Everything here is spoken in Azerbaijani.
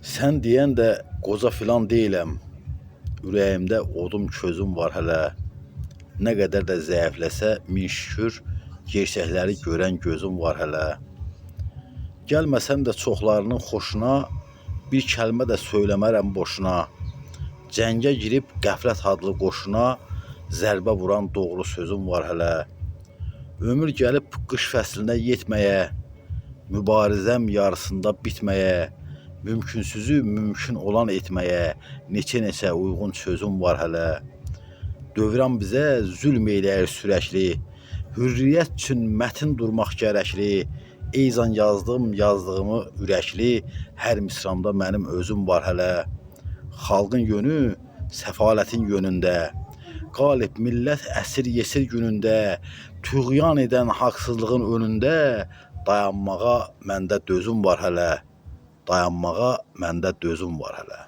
Sen diyen de qoca filan deyiləm. Ürəyimdə odum közüm var hələ. Nə qədər də zəifləsə min şükür, gerçəkləri görən gözüm var hələ. Gəlməsəm də çoxlarının xoşuna, bir kəlmə də söyləmərəm boşuna. Cəngə girib qəflət adlı qoşuna, zərbə vuran doğru sözüm var hələ. Ömür gəlib qış fəslinə yetməyə, mübarizəm yarısında bitməyə, mümkünsüzü mümkün olan etməyə, neçə uyğun sözüm var hələ. Dövran bizə zülm eləyir sürəkli, hürriyyət üçün mətin durmaq gərəkli. Eyzan yazdığımı ürəkli, hər misramda mənim özüm var hələ. Xalqın yönü səfalətin yönündə, qalib millət əsir yesir günündə, tüğyan edən haqsızlığın önündə, dayanmağa məndə dözüm var hələ. Dayanmağa məndə dözüm var hələ.